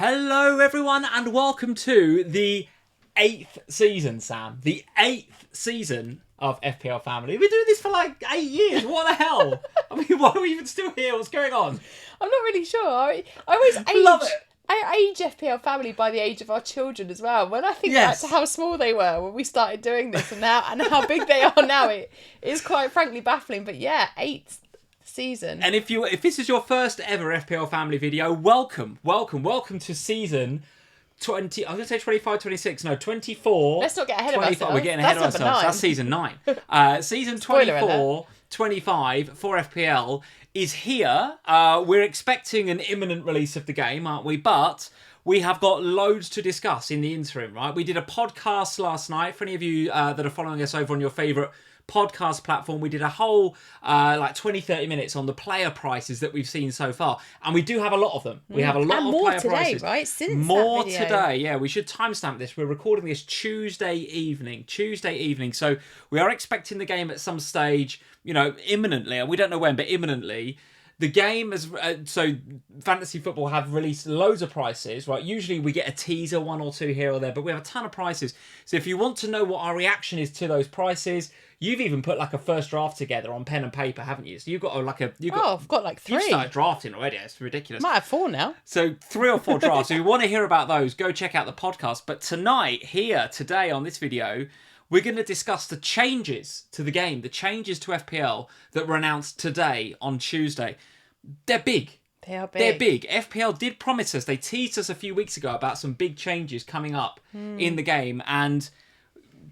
Hello everyone and welcome to the 8th season, Sam. The 8th season of FPL Family. We've been doing this for like 8 years. What the hell? I mean, why are we even still here? What's going on? I'm not really sure. I always Love it. I age FPL Family by the age of our children as well. When I think back to how small they were when we started doing this and how big they are now, it is quite frankly baffling. But yeah, 8th season. And if this is your first ever FPL Family video, welcome to season 20. I was going to say 25, 26. No, 24. Let's not get ahead of 25. ourselves. We're getting ahead of That's ourselves. number That's season 9. Season Spoiler 24, 25 for FPL is here. We're expecting an imminent release of the game, aren't we? But we have got loads to discuss in the interim, right? We did a podcast last night. For any of you that are following us over on your favourite podcast platform, we did a whole 20-30 minutes on the player prices that we've seen so far, and we do have a lot of them. We have a lot and of more player today, prices. right? Since more that video. today, yeah. We should timestamp this. We're recording this Tuesday evening, so we are expecting the game at some stage, imminently, and we don't know when, but imminently. The game has so Fantasy Football have released loads of prices, right? Usually we get a teaser, one or two here or there, but we have a ton of prices. So if you want to know what our reaction is to those prices, you've even put like a first draft together on pen and paper, haven't you? So you've got I've got like 3. You've started drafting already. It's ridiculous. Might have 4 now. So 3 or 4 drafts. So if you want to hear about those, go check out the podcast. But today on this video, we're going to discuss the changes to the game, the changes to FPL that were announced today on Tuesday. They're big. They are big. They're big. FPL did promise us, they teased us a few weeks ago about some big changes coming up in the game, and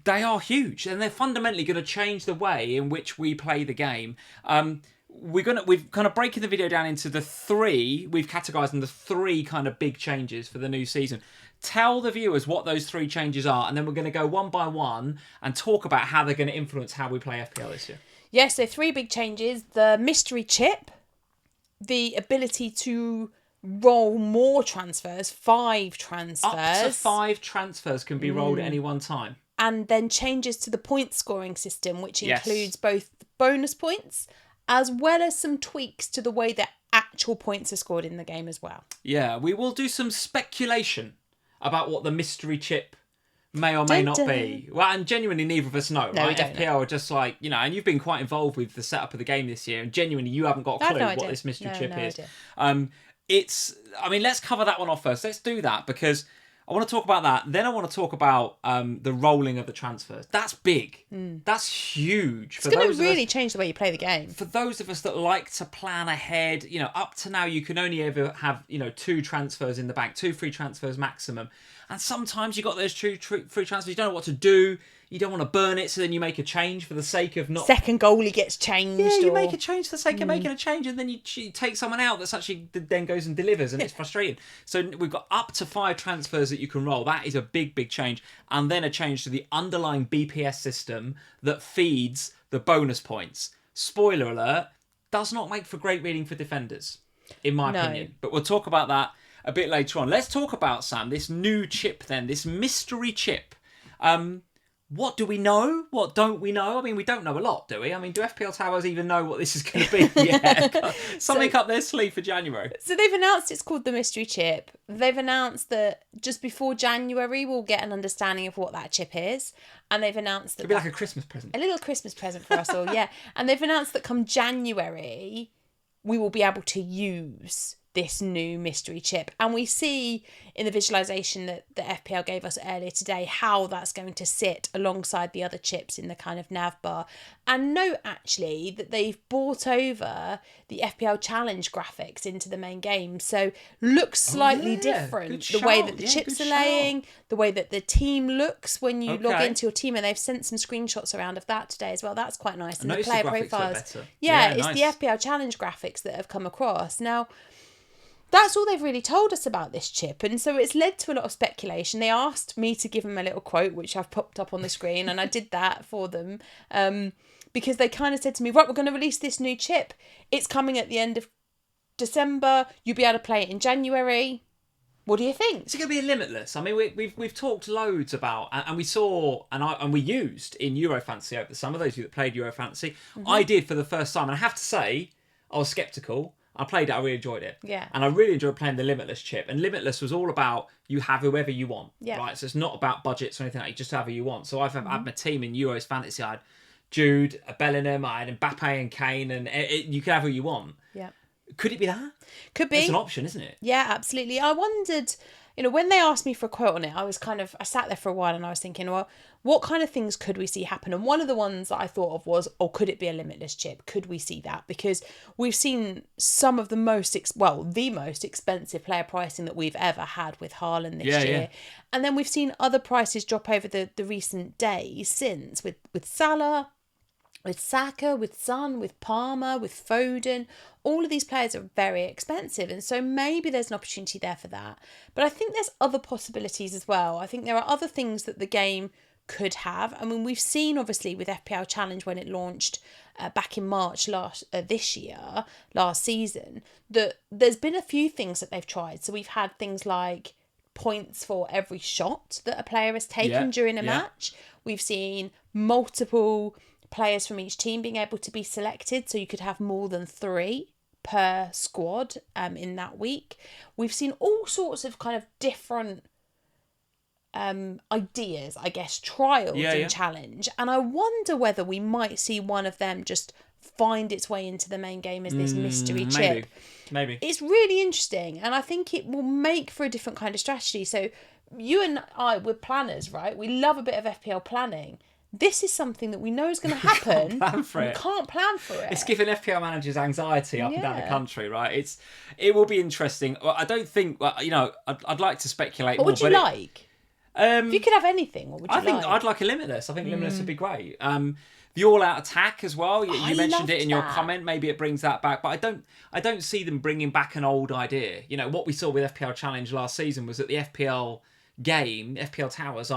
they are huge, and they're fundamentally going to change the way in which we play the game. We've kind of breaking the video down into the 3. We've categorised them the 3 kind of big changes for the new season. Tell the viewers what those 3 changes are, and then we're going to go one by one and talk about how they're going to influence how we play FPL this year. Yes, so 3 big changes. The mystery chip, the ability to roll more transfers, 5 transfers. Up to 5 transfers can be rolled at any one time. And then changes to the point scoring system, which includes both bonus points as well as some tweaks to the way that actual points are scored in the game as well. Yeah, we will do some speculation about what the mystery chip may or may not be. Well, and genuinely neither of us know, right? We don't FPL are just like, and you've been quite involved with the setup of the game this year, and genuinely you haven't got a clue what this mystery chip is. Let's cover that one off first. Let's do that because I want to talk about that. Then I want to talk about the rolling of the transfers. That's big. That's huge. It's going to really change the way you play the game. For those of us that like to plan ahead, up to now you can only ever have, 2 transfers in the bank, 2 free transfers maximum. And sometimes you got those 2 free transfers, you don't know what to do. You don't want to burn it, so then you make a change for the sake of not... Second goalie gets changed. Yeah, you make a change for the sake of making a change, and then you take someone out that's actually then goes and delivers, and it's frustrating. So we've got up to 5 transfers that you can roll. That is a big, big change. And then a change to the underlying BPS system that feeds the bonus points. Spoiler alert, does not make for great reading for defenders, in my opinion. But we'll talk about that a bit later on. Let's talk about, Sam, this new chip then, this mystery chip. What do we know? What don't we know? I mean, we don't know a lot, do we? I mean, do FPL Towers even know what this is going to be yet? Something up their sleeve for January. So they've announced it's called the mystery chip. They've announced that just before January, we'll get an understanding of what that chip is. And they've announced that... It'll be like a Christmas present. A little Christmas present for us all, yeah. And they've announced that come January, we will be able to use this new mystery chip. And we see in the visualization that the FPL gave us earlier today how that's going to sit alongside the other chips in the kind of nav bar. And note actually that they've brought over the FPL challenge graphics into the main game, so looks slightly different. The way that the chips are laying, the way that the team looks when you log into your team, and they've sent some screenshots around of that today as well. That's quite nice. And the player profiles, it's nice. The FPL challenge graphics that have come across now. That's all they've really told us about this chip. And so it's led to a lot of speculation. They asked me to give them a little quote, which I've popped up on the screen, and I did that for them. Because they kind of said to me, right, we're going to release this new chip. It's coming at the end of December. You'll be able to play it in January. What do you think? Is it going to be limitless? I mean, we've talked loads about, and we saw, and we used in Euro Fantasy over the summer, those of you that played Euro Fantasy. I did for the first time, and I have to say, I was sceptical. I played it, I really enjoyed it. Yeah. And I really enjoyed playing the Limitless chip. And Limitless was all about you have whoever you want. Yeah. Right? So it's not about budgets or anything like that. You just have who you want. So I've had my team in Euros Fantasy. I had Jude, Bellingham, I had Mbappe and Kane, and you can have who you want. Yeah. Could it be that? Could be. It's an option, isn't it? Yeah, absolutely. I wondered, when they asked me for a quote on it, I sat there for a while and I was thinking, well, what kind of things could we see happen? And one of the ones that I thought of was, could it be a limitless chip? Could we see that? Because we've seen some of the most expensive player pricing that we've ever had with Haaland this year. Yeah. And then we've seen other prices drop over the recent days since with Salah, with Saka, with Son, with Palmer, with Foden. All of these players are very expensive. And so maybe there's an opportunity there for that. But I think there's other possibilities as well. I think there are other things that the game could have. I mean, we've seen obviously with FPL Challenge when it launched back in March last season, that there's been a few things that they've tried. So we've had things like points for every shot that a player has taken during a match. We've seen multiple players from each team being able to be selected, so you could have more than 3 per squad in that week. We've seen all sorts of kind of different ideas, I guess, trials in Challenge, and I wonder whether we might see one of them just find its way into the main game as this mystery chip. Maybe. It's really interesting, and I think it will make for a different kind of strategy. So you and I, we're planners, right? We love a bit of FPL planning. This is something that we know is going to happen. We can't plan for it. It's giving FPL managers anxiety up and down the country, right? It will be interesting. Well, I don't think, I'd like to speculate what more. What would you like? If you could have anything, what would you like? I think I'd like a Limitless. I think Limitless would be great. The all-out attack as well. You mentioned it in your comment. Maybe it brings that back, but I don't see them bringing back an old idea. What we saw with FPL Challenge last season was that the FPL game, FPL Towers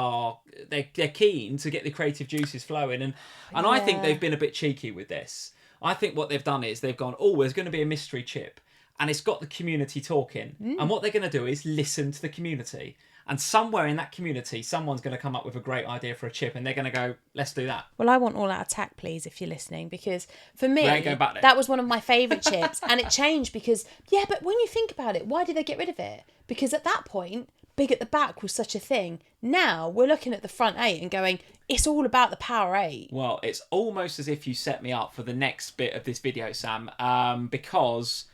they're keen to get the creative juices flowing, and I think they've been a bit cheeky with this. I think what they've done is they've gone, there's going to be a mystery chip, and it's got the community talking, and what they're going to do is listen to the community. And somewhere in that community, someone's going to come up with a great idea for a chip, and they're going to go, let's do that. Well, I want all-out attack, please, if you're listening, because for me, that was one of my favourite chips, and it changed because, but when you think about it, why did they get rid of it? Because at that point, big at the back was such a thing. Now we're looking at the front 8 and going, it's all about the power 8. Well, it's almost as if you set me up for the next bit of this video, Sam, because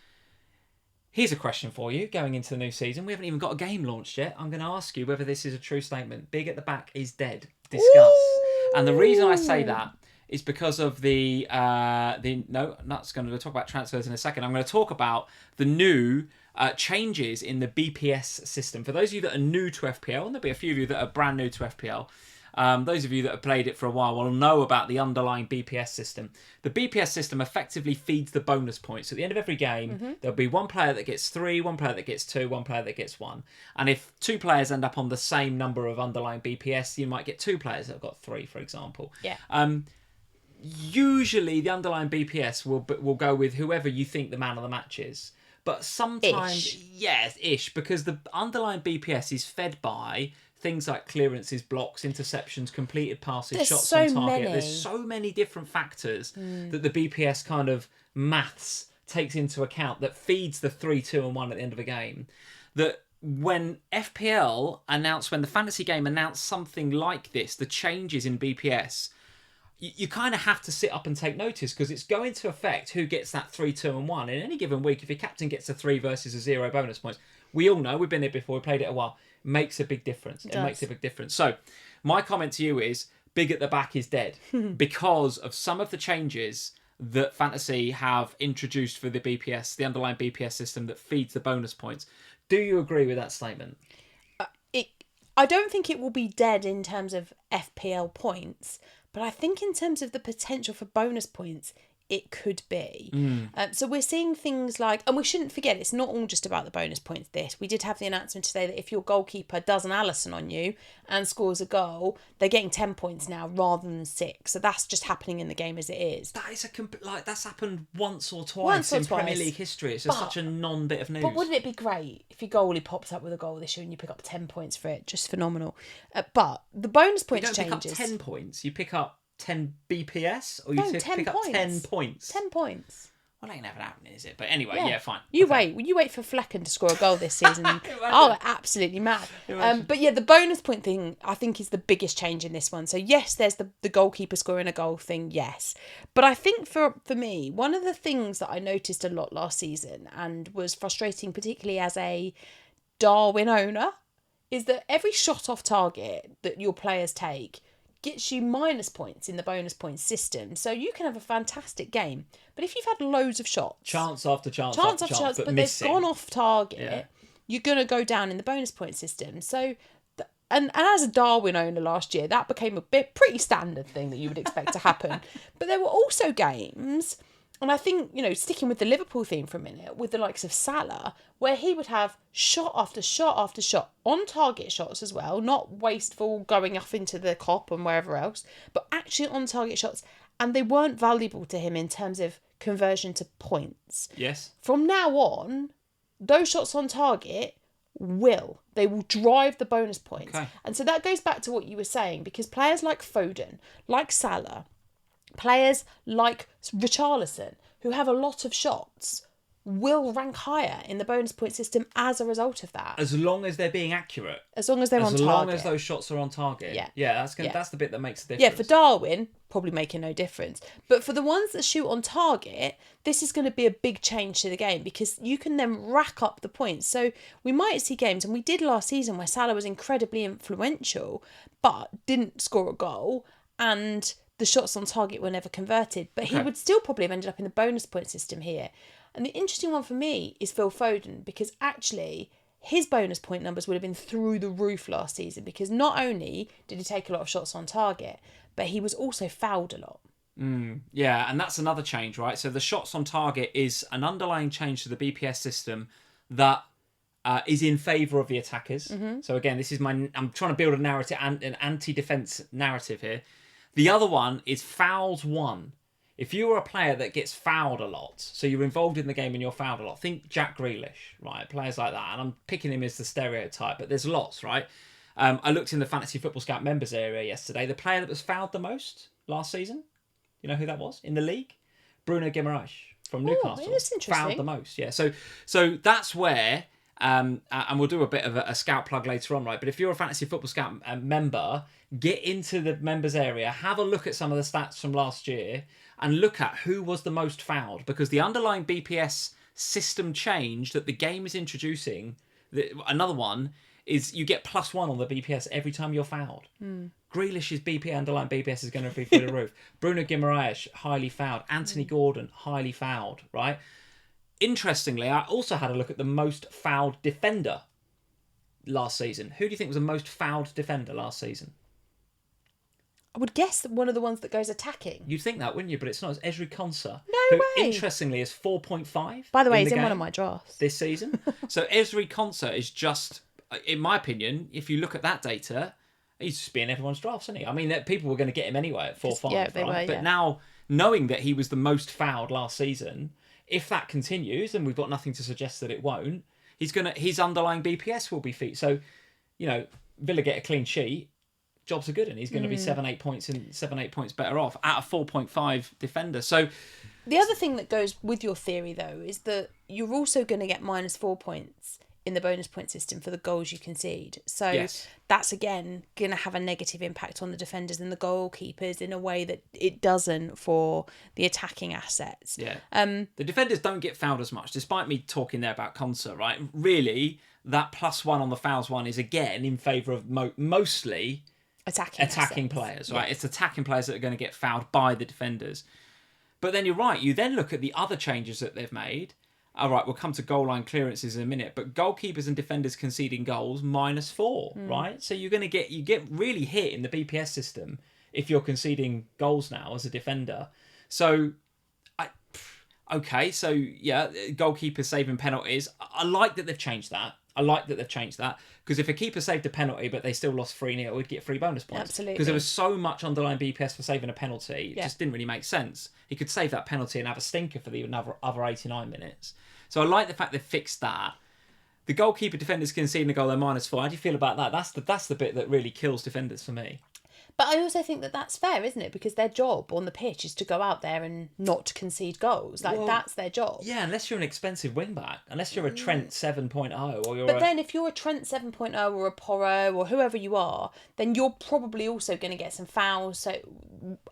here's a question for you going into the new season. We haven't even got a game launched yet. I'm going to ask you whether this is a true statement. Big at the back is dead. Discuss. Ooh. And the reason I say that is because of I'm not going to talk about transfers in a second. I'm going to talk about the new changes in the BPS system. For those of you that are new to FPL, and there'll be a few of you that are brand new to FPL, those of you that have played it for a while will know about the underlying BPS system. The BPS system effectively feeds the bonus points. At the end of every game, there'll be one player that gets 3, one player that gets 2, one player that gets 1. And if 2 players end up on the same number of underlying BPS, you might get 2 players that have got 3, for example. Yeah. Usually, the underlying BPS will go with whoever you think the man of the match is. But sometimes, ish, because the underlying BPS is fed by things like clearances, blocks, interceptions, completed passes, shots on target. There's so many different factors that the BPS kind of maths takes into account that feeds the 3, 2, and 1 at the end of a game. That when when the fantasy game announced something like this, the changes in BPS, you kind of have to sit up and take notice because it's going to affect who gets that 3, 2, and 1. In any given week, if your captain gets a 3 versus a 0 bonus points, we all know, we've been here before, we played it a while, makes a big difference. It makes a big difference. So my comment to you is, big at the back is dead because of some of the changes that Fantasy have introduced for the BPS, the underlying BPS system that feeds the bonus points. Do you agree with that statement? I don't think it will be dead in terms of FPL points, but I think in terms of the potential for bonus points, it could be. So we're seeing things like, and we shouldn't forget, it's not all just about the bonus points. We did have the announcement today that if your goalkeeper does an Allison on you and scores a goal, they're getting 10 points now rather than 6. So that's just happening in the game as it is. That is that's happened once or twice in Premier League history. It's just such a non-bit of news. But wouldn't it be great if your goalie pops up with a goal this year and you pick up 10 points for it? Just phenomenal. But the bonus points changes. You don't pick up 10 points. You pick up 10 BPS, or you pick up 10 points? 10 points. Well, that ain't never happening, is it? But anyway, yeah, fine. You Okay. wait for Flecken to score a goal this season. Oh, absolutely mad. But yeah, the bonus point thing I think is the biggest change in this one. So yes, there's the goalkeeper scoring a goal thing, yes. But I think for me, one of the things that I noticed a lot last season and was frustrating, particularly as a Darwin owner, is that every shot off target that your players take gets you minus points in the bonus points system. So you can have a fantastic game, but if you've had loads of shots, Chance after chance, but missing. they've gone off target, you're going to go down in the bonus point system. So, and as a Darwin owner last year, that became a pretty standard thing that you would expect to happen. But there were also games, and I think, sticking with the Liverpool theme for a minute, with the likes of Salah, where he would have shot after shot after shot, on target shots as well, not wasteful going off into the cop and wherever else, but actually on target shots, and they weren't valuable to him in terms of conversion to points. Yes. From now on, those shots on target they will drive the bonus points. Okay. And so that goes back to what you were saying, because players like Foden, like Salah, players like Richarlison, who have a lot of shots, will rank higher in the bonus point system as a result of that. As long as they're being accurate. As long as they're on target. As long as those shots are on target. Yeah, that's the bit that makes a difference. Yeah, for Darwin, probably making no difference. But for the ones that shoot on target, this is going to be a big change to the game, because you can then rack up the points. So we might see games, and we did last season, where Salah was incredibly influential, but didn't score a goal, and the shots on target were never converted. But he would still probably have ended up in the bonus point system here. And the interesting one for me is Phil Foden, because actually his bonus point numbers would have been through the roof last season, because not only did he take a lot of shots on target, but he was also fouled a lot. Yeah, and that's another change, right? So the shots on target is an underlying change to the BPS system that is in favour of the attackers. Mm-hmm. So again, I'm trying to build a narrative, an anti-defence narrative here. The other one is fouls won. If you are a player that gets fouled a lot, so you're involved in the game and you're fouled a lot, think Jack Grealish, right? Players like that. And I'm picking him as the stereotype, but there's lots, right? I looked in the Fantasy Football Scout members area yesterday. The player that was fouled the most last season, you know who that was in the league? Bruno Guimaraes from Newcastle. That's interesting. Fouled the most, yeah. So that's where... and we'll do a bit of a scout plug later on, right? But if you're a Fantasy Football Scout member, get into the members area, have a look at some of the stats from last year, and look at who was the most fouled, because the underlying BPS system change that the game is introducing, another one, is you get +1 on the BPS every time you're fouled. Grealish's underlying BPS is going to be through the roof. Bruno Guimaraes, highly fouled. Anthony Gordon, highly fouled, right? Interestingly, I also had a look at the most fouled defender last season. Who do you think was the most fouled defender last season? I would guess that one of the ones that goes attacking. You'd think that, wouldn't you? But it's not. It's Ezri Konsa. No way. Interestingly, is 4.5. By the way, he's in one of my drafts this season. So Ezri Konsa is just, in my opinion, if you look at that data, he's just being everyone's drafts, isn't he? I mean, people were going to get him anyway at 4.5. Yeah, they were. But now, knowing that he was the most fouled last season, if that continues, and we've got nothing to suggest that it won't, his underlying BPS will be feet. So, Villa get a clean sheet, jobs are good, and he's going to be 7-8 points better off at a 4.5 defender. So the other thing that goes with your theory, though, is that you're also going to get -4 points in the bonus point system for the goals you concede. So that's, again, going to have a negative impact on the defenders and the goalkeepers in a way that it doesn't for the attacking assets. Yeah. The defenders don't get fouled as much, despite me talking there about Konsa, right? Really, that +1 on the fouls one is, again, in favour of mostly attacking players, right? It's attacking players that are going to get fouled by the defenders. But then you're right, you then look at the other changes that they've made. All right, we'll come to goal line clearances in a minute, but goalkeepers and defenders conceding goals -4, right? So you get really hit in the BPS system if you're conceding goals now as a defender. So, goalkeepers saving penalties. I like that they've changed that. Because if a keeper saved a penalty but they still lost 3-0, we'd get 3 bonus points. Absolutely. Because there was so much underlying BPS for saving a penalty, it just didn't really make sense. He could save that penalty and have a stinker for the other 89 minutes. So I like the fact they've fixed that. The goalkeeper defenders conceding a goal, they're -4. How do you feel about that? That's the bit that really kills defenders for me. But I also think that that's fair, isn't it? Because their job on the pitch is to go out there and not concede goals. Like, that's their job. Yeah, unless you're an expensive wing-back. Unless you're a Trent 7.0 or you're But then if you're a Trent 7.0 or a Porro or whoever you are, then you're probably also going to get some fouls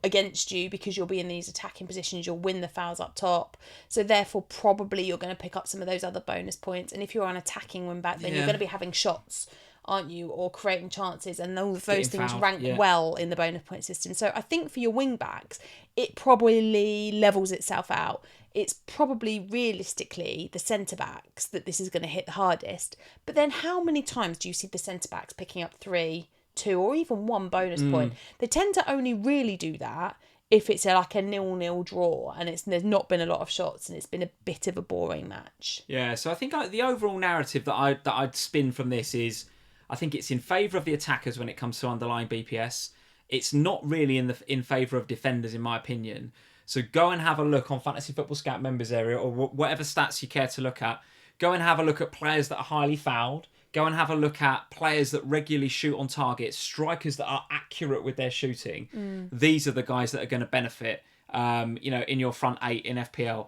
against you because you'll be in these attacking positions. You'll win the fouls up top. So therefore, probably you're going to pick up some of those other bonus points. And if you're an attacking wing-back, then you're going to be having shots, aren't you, or creating chances, and all of those things rank well in the bonus point system. So I think for your wing backs, it probably levels itself out. It's probably realistically the centre backs that this is going to hit the hardest. But then how many times do you see the centre backs picking up 3, 2, or even 1 bonus point? They tend to only really do that if it's like a 0-0 draw and there's not been a lot of shots and it's been a bit of a boring match. Yeah, so I think the overall narrative that I'd spin from this is, I think it's in favour of the attackers when it comes to underlying BPS. It's not really in favour of defenders, in my opinion. So go and have a look on Fantasy Football Scout members area or whatever stats you care to look at. Go and have a look at players that are highly fouled. Go and have a look at players that regularly shoot on target, strikers that are accurate with their shooting. These are the guys that are going to benefit, in your front 8 in FPL.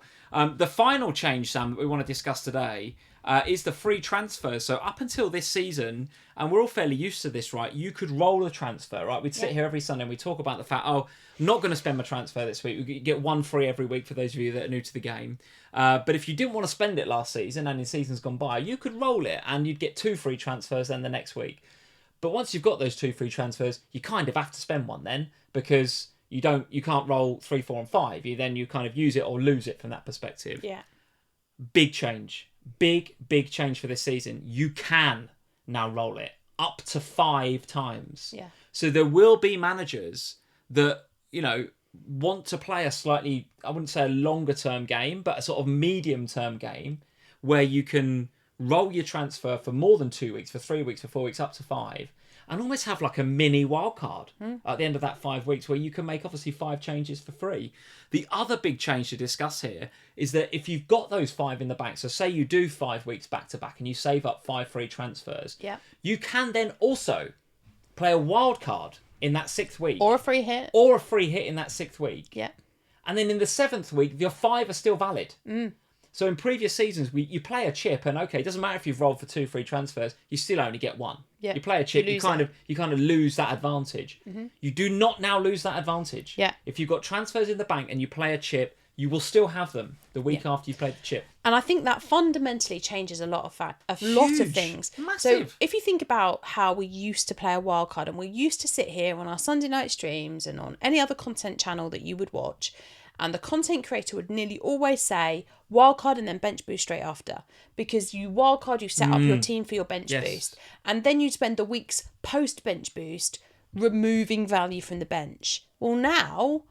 The final change, Sam, that we want to discuss today is the free transfers. So up until this season, and we're all fairly used to this, right? You could roll a transfer, right? We'd sit here every Sunday and we talk about the fact, I'm not going to spend my transfer this week. We get 1 free every week for those of you that are new to the game. But if you didn't want to spend it last season and in seasons gone by, you could roll it and you'd get 2 free transfers then the next week. But once you've got those 2 free transfers, you kind of have to spend one then, because you can't roll 3, 4 and 5. You kind of use it or lose it from that perspective. Yeah. Big change. Big change for this season. You can now roll it up to 5 times. Yeah. So there will be managers that, want to play a slightly, I wouldn't say a longer term game, but a sort of medium term game where you can roll your transfer for more than 2 weeks, for 3 weeks, for 4 weeks, up to 5, and almost have like a mini wild card at the end of that 5 weeks where you can make obviously 5 changes for free. The other big change to discuss here is that if you've got those 5 in the bank, so say you do 5 weeks back to back and you save up 5 free transfers, you can then also play a wild card in that 6th week. Or a free hit. In that 6th week. Yeah. And then in the 7th week, your 5 are still valid. So in previous seasons, you play a chip, and okay, it doesn't matter if you've rolled for 2 free transfers, you still only get 1. Yeah. You play a chip, you kind of lose that advantage. You do not now lose that advantage. Yeah. If you've got transfers in the bank and you play a chip, you will still have them the week after you played the chip. And I think that fundamentally changes a lot of things. Massive. So if you think about how we used to play a wild card, and we used to sit here on our Sunday night streams and on any other content channel that you would watch, and the content creator would nearly always say wildcard and then bench boost straight after. Because you wildcard, you set up your team for your bench boost. And then you'd spend the weeks post bench boost removing value from the bench. Well, now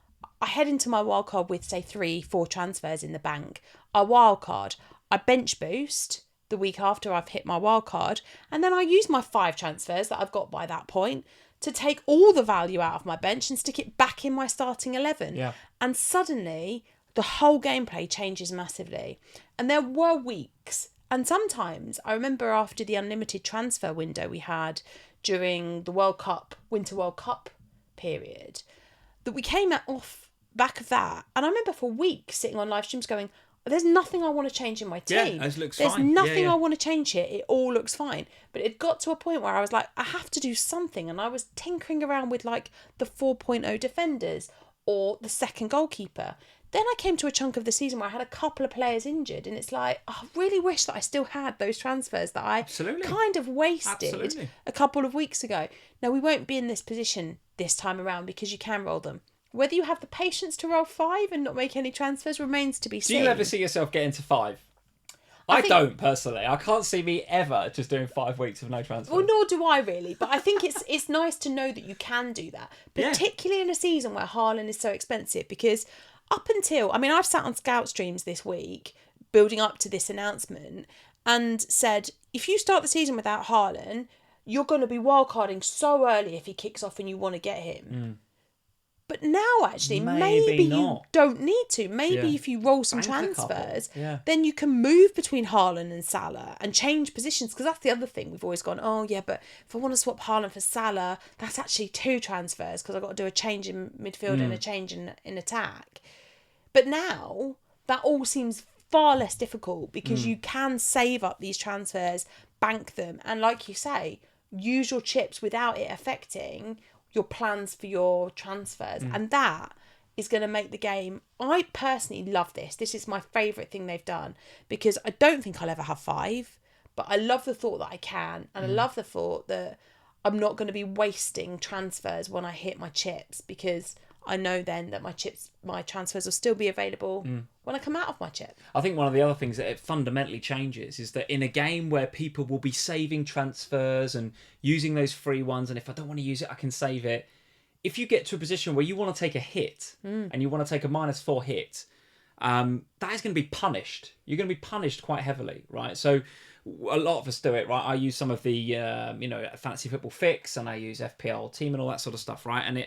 I head into my wildcard with, say, 3, 4 transfers in the bank. I wildcard, I bench boost the week after I've hit my wildcard, and then I use my 5 transfers that I've got by that point to take all the value out of my bench and stick it back in my starting 11. Yeah. And suddenly the whole gameplay changes massively. And there were weeks, and sometimes I remember after the unlimited transfer window we had during the Winter World Cup period, that we came off back of that. And I remember for weeks sitting on live streams going, there's nothing I want to change in my team. Yeah, it looks There's fine. nothing I want to change here. It all looks fine. But it got to a point where I was like, I have to do something. And I was tinkering around with like the 4.0 defenders or the second goalkeeper. Then I came to a chunk of the season where I had a couple of players injured. And it's like, I really wish that I still had those transfers that I kind of wasted a couple of weeks ago. Now, we won't be in this position this time around because you can roll them. Whether you have the patience to roll 5 and not make any transfers remains to be seen. Do you ever see yourself getting to 5? I don't, personally. I can't see me ever just doing 5 weeks of no transfers. Well, nor do I really. But I think it's nice to know that you can do that. Particularly in a season where Haaland is so expensive. Because up until... I've sat on Scout streams this week building up to this announcement and said, if you start the season without Haaland, you're going to be wildcarding so early if he kicks off and you want to get him. But now, actually, Maybe maybe you not. don't need to. Maybe Yeah. if you roll some Bank a couple. transfers, Yeah. then you can move between Haaland and Salah and change positions. Because that's the other thing. We've always gone, oh, yeah, but if I want to swap Haaland for Salah, that's actually 2 transfers because I've got to do a change in midfield and a change in attack. But now, that all seems far less difficult because you can save up these transfers, bank them, and like you say, use your chips without it affecting your plans for your transfers. And that is going to make the game, I personally love this. This is my favourite thing they've done because I don't think I'll ever have 5, but I love the thought that I can, and I love the thought that I'm not going to be wasting transfers when I hit my chips, because I know then that my transfers will still be available when I come out of my chip. I think one of the other things that it fundamentally changes is that in a game where people will be saving transfers and using those free ones, and if I don't want to use it, I can save it. If you get to a position where you want to take a hit and you want to take a -4 hit, that is going to be punished. You're going to be punished quite heavily, right? So a lot of us do it, right? I use some of the, Fantasy Football Fix, and I use FPL Team and all that sort of stuff, right?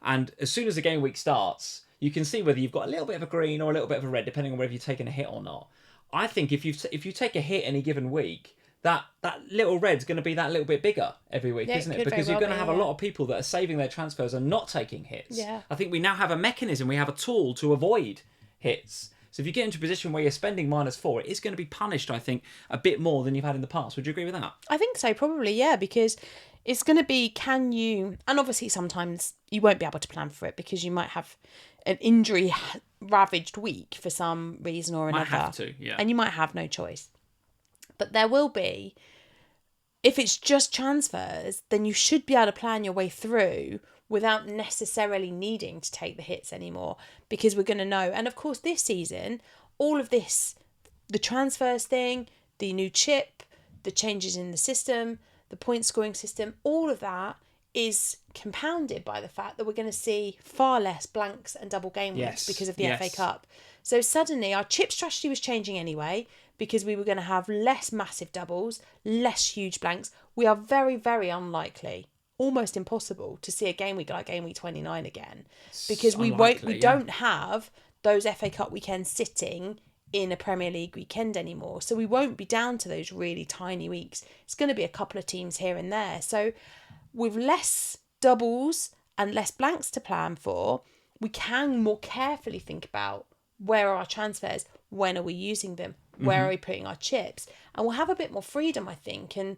And as soon as the game week starts, you can see whether you've got a little bit of a green or a little bit of a red, depending on whether you've taken a hit or not. I think if you take a hit any given week, that little red's going to be that little bit bigger every week, isn't it? Because you're going to have a lot of people that are saving their transfers and not taking hits. Yeah. I think we now have a mechanism, we have a tool to avoid hits. So if you get into a position where you're spending -4, it is going to be punished, I think, a bit more than you've had in the past. Would you agree with that? I think so, probably, yeah, because it's going to be, can you, and obviously sometimes you won't be able to plan for it because you might have an injury ravaged week for some reason or another. Might have to, yeah. And you might have no choice. But there will be, if it's just transfers, then you should be able to plan your way through without necessarily needing to take the hits anymore, because we're going to know. And of course, this season, all of this, the transfers thing, the new chip, the changes in the system, the point scoring system, all of that is compounded by the fact that we're going to see far less blanks and double game weeks because of the FA Cup. So suddenly our chip strategy was changing anyway, because we were going to have less massive doubles, less huge blanks. We are very, very unlikely, almost impossible, to see a game week like game week 29 again, because we don't have those FA Cup weekends sitting in a Premier League weekend anymore. So we won't be down to those really tiny weeks. It's going to be a couple of teams here and there. So with less doubles and less blanks to plan for, we can more carefully think about where are our transfers, when are we using them, where are we putting our chips, and we'll have a bit more freedom, I think. And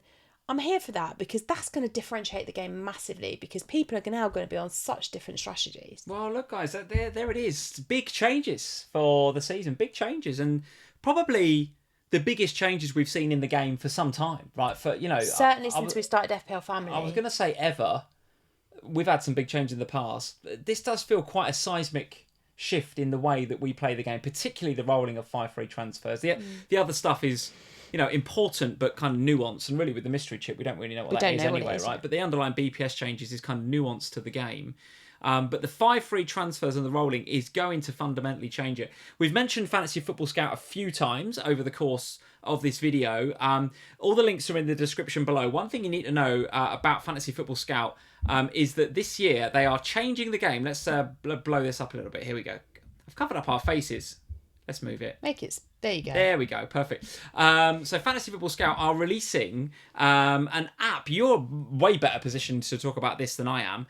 I'm here for that, because that's going to differentiate the game massively, because people are now going to be on such different strategies. Well, look, guys, there it is. Big changes for the season. Big changes, and probably the biggest changes we've seen in the game for some time, right? Certainly since we started FPL Family. I was going to say ever. We've had some big changes in the past. This does feel quite a seismic shift in the way that we play the game, particularly the rolling of 5 free transfers. The other stuff is, important but kind of nuanced, and really with the mystery chip we don't really know what that is anyway, right? But the underlying BPS changes is kind of nuanced to the game. But the 5 free transfers and the rolling is going to fundamentally change it. We've mentioned Fantasy Football Scout a few times over the course of this video. All the links are in the description below. One thing you need to know about Fantasy Football Scout is that this year they are changing the game. Let's blow this up a little bit. Here we go. I've covered up our faces. Let's move it. There you go. There we go. Perfect. So Fantasy Football Scout are releasing an app. You're way better positioned to talk about this than I am.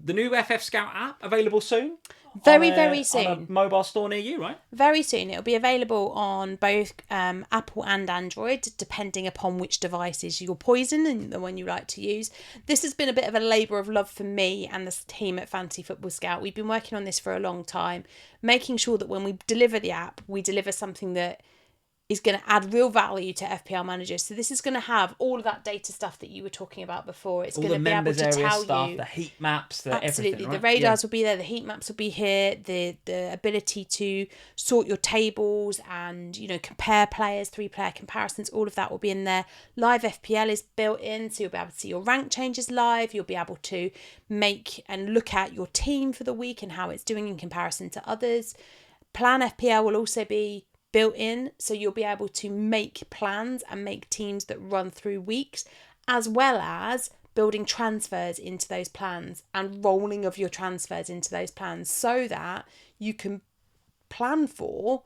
The new FF Scout app available soon. Very soon. On a mobile store near you, right? Very soon. It'll be available on both Apple and Android, depending upon which device is your poison and the one you like to use. This has been a bit of a labour of love for me and the team at Fantasy Football Scout. We've been working on this for a long time, making sure that when we deliver the app, we deliver something that is going to add real value to FPL Managers. So this is going to have all of that data stuff that you were talking about before. It's all going to be able to tell stuff, you the heat maps, the absolutely everything, right? The radars will be there, the heat maps will be here, the ability to sort your tables and compare players, 3-player comparisons, all of that will be in there. Live FPL is built in, so you'll be able to see your rank changes live. You'll be able to make and look at your team for the week and how it's doing in comparison to others. Plan FPL will also be built in, so you'll be able to make plans and make teams that run through weeks, as well as building transfers into those plans and rolling of your transfers into those plans so that you can plan for,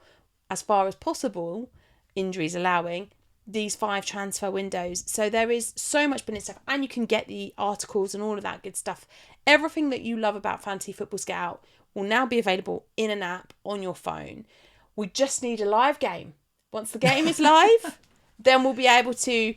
as far as possible, injuries allowing, these 5 transfer windows. So there is so much brilliant stuff, and you can get the articles and all of that good stuff. Everything that you love about Fantasy Football Scout will now be available in an app on your phone. We just need a live game. Once the game is live, then we'll be able to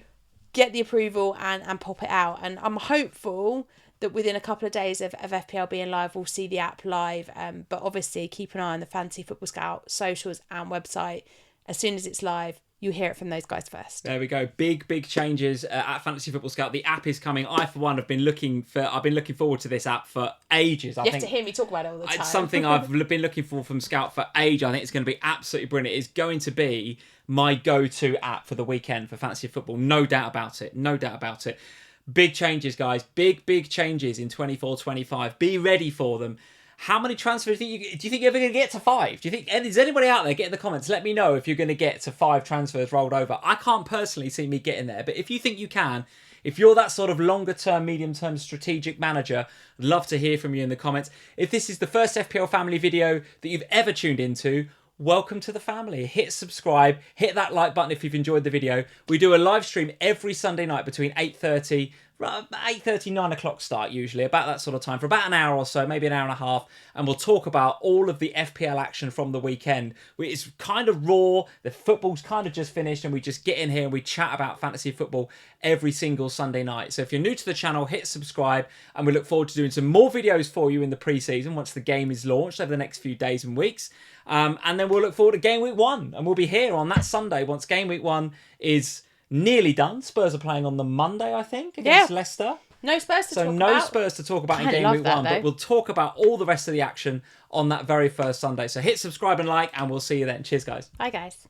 get the approval and pop it out. And I'm hopeful that within a couple of days of FPL being live, we'll see the app live. But obviously, keep an eye on the Fantasy Football Scout socials and website. As soon as it's live, you hear it from those guys first. There we go. Big changes at Fantasy Football Scout. The app is coming. I, for one, I've been looking forward to this app for ages. You have to hear me talk about it all the time. It's something I've been looking for from Scout for ages. I think it's going to be absolutely brilliant. It's going to be my go-to app for the weekend for fantasy football. No doubt about it. Big changes, guys. Big changes in 24-25. Be ready for them. How many transfers do you think you're ever going to get to 5? Do you think, is anybody out there, get in the comments, let me know if you're going to get to 5 transfers rolled over. I can't personally see me getting there, but if you think you can, if you're that sort of longer term, medium term strategic manager, I'd love to hear from you in the comments. If this is the first FPL family video that you've ever tuned into, welcome to the family. Hit subscribe, hit that like button if you've enjoyed the video. We do a live stream every Sunday night between 8:30, 9 o'clock start usually, about that sort of time, for about an hour or so, maybe an hour and a half, and we'll talk about all of the FPL action from the weekend. It's kind of raw, the football's kind of just finished, and we just get in here and we chat about fantasy football every single Sunday night. So if you're new to the channel, hit subscribe, and we look forward to doing some more videos for you in the pre-season once the game is launched over the next few days and weeks. And then we'll look forward to game week 1, and we'll be here on that Sunday once game week 1 is nearly done. Spurs are playing on the Monday, I think, against Leicester. No Spurs to talk about. So no Spurs to talk about in game week 1, but we'll talk about all the rest of the action on that very first Sunday. So hit subscribe and like, and we'll see you then. Cheers, guys. Bye, guys.